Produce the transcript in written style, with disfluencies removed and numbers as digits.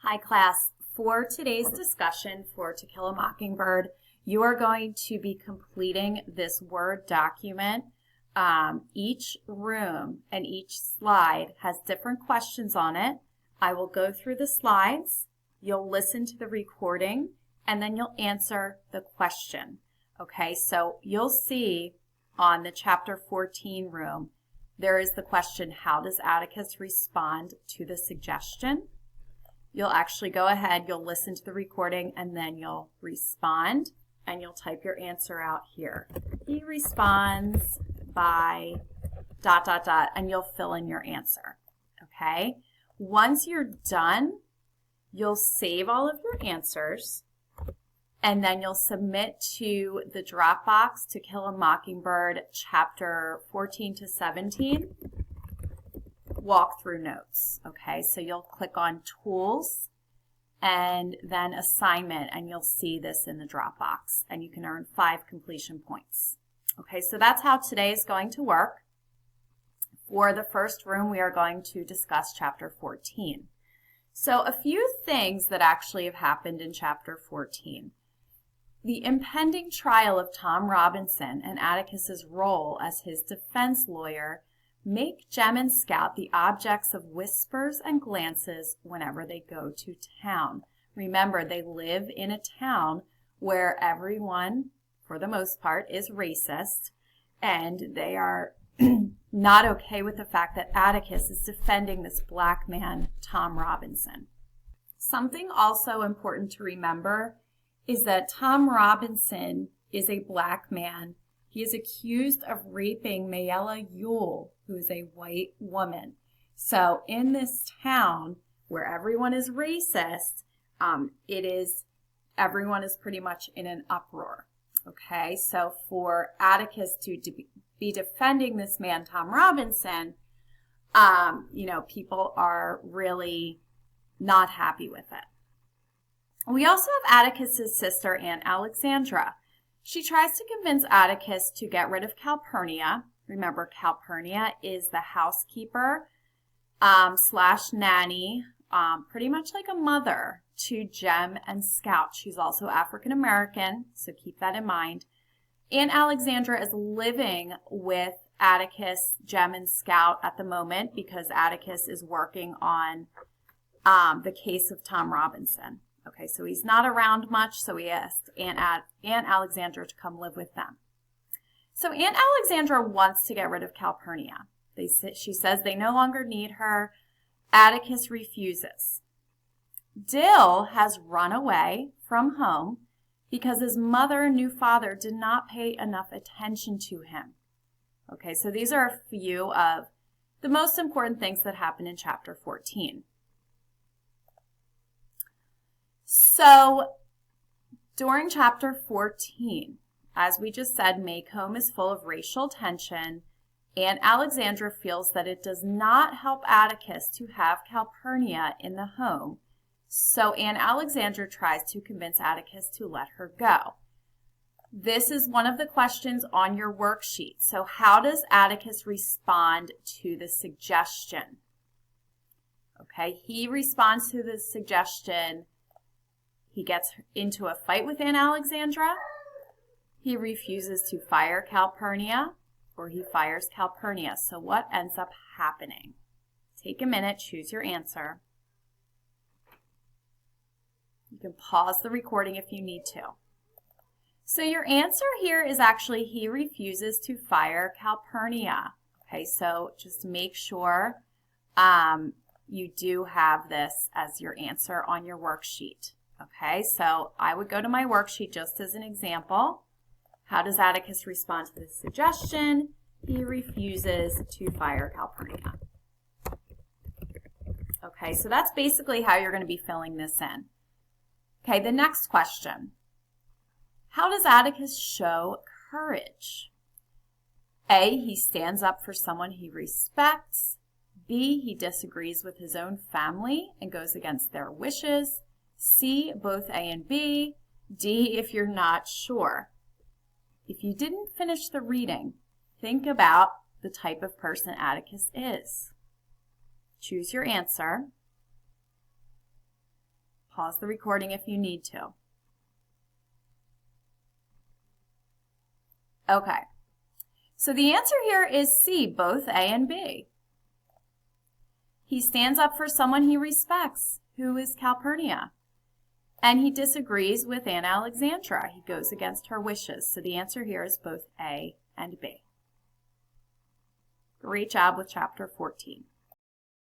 Hi class, for today's discussion for To Kill a Mockingbird, you are going to be completing this Word document. Each room and each slide has different questions on it. I will go through the slides, you'll listen to the recording, and then you'll answer the question. Okay, so you'll see on the chapter 14 room, there is the question, how does Atticus respond to the suggestion? You'll actually go ahead, you'll listen to the recording, and then you'll respond, and you'll type your answer out here. He responds by ... and you'll fill in your answer, okay? Once you're done, you'll save all of your answers, and then you'll submit to the Dropbox To Kill a Mockingbird chapter 14 to 17. Walkthrough notes. Okay, so you'll click on Tools and then Assignment, and you'll see this in the Dropbox, and you can earn 5 completion points. Okay, so that's how today is going to work. For the first room, we are going to discuss chapter 14. So a few things that actually have happened in chapter 14. The impending trial of Tom Robinson and Atticus's role as his defense lawyer make Jem and Scout the objects of whispers and glances whenever they go to town. Remember, they live in a town where everyone, for the most part, is racist, and they are not okay with the fact that Atticus is defending this black man, Tom Robinson. Something also important to remember is that Tom Robinson is a black man. He is accused of raping Mayella Ewell, who is a white woman. So in this town where everyone is racist, everyone is pretty much in an uproar. Okay, so for Atticus to be defending this man, Tom Robinson, people are really not happy with it. We also have Atticus's sister, Aunt Alexandra. She tries to convince Atticus to get rid of Calpurnia. Remember, Calpurnia is the housekeeper / nanny, pretty much like a mother to Jem and Scout. She's also African American, so keep that in mind. Aunt Alexandra is living with Atticus, Jem, and Scout at the moment because Atticus is working on the case of Tom Robinson. Okay, so he's not around much, so he asked Aunt Alexandra to come live with them. So Aunt Alexandra wants to get rid of Calpurnia. She says they no longer need her. Atticus refuses. Dill has run away from home because his mother and new father did not pay enough attention to him. Okay, so these are a few of the most important things that happen in chapter 14. So during chapter 14, as we just said, Maycomb is full of racial tension, and Alexandra feels that it does not help Atticus to have Calpurnia in the home. So Aunt Alexandra tries to convince Atticus to let her go. This is one of the questions on your worksheet. So how does Atticus respond to the suggestion? Okay, he responds to the suggestion. He gets into a fight with Aunt Alexandra. He refuses to fire Calpurnia, or he fires Calpurnia. So what ends up happening? Take a minute, choose your answer. You can pause the recording if you need to. So your answer here is actually he refuses to fire Calpurnia. Okay, so just make sure you do have this as your answer on your worksheet. Okay, so I would go to my worksheet just as an example. How does Atticus respond to this suggestion? He refuses to fire Calpurnia. Okay, so that's basically how you're going to be filling this in. Okay, the next question. How does Atticus show courage? A, he stands up for someone he respects. B, he disagrees with his own family and goes against their wishes. C, both A and B. D, if you're not sure. If you didn't finish the reading, think about the type of person Atticus is. Choose your answer. Pause the recording if you need to. Okay, so the answer here is C, both A and B. He stands up for someone he respects, who is Calpurnia. And he disagrees with Anna Alexandra. He goes against her wishes. So the answer here is both A and B. Great job with chapter 14.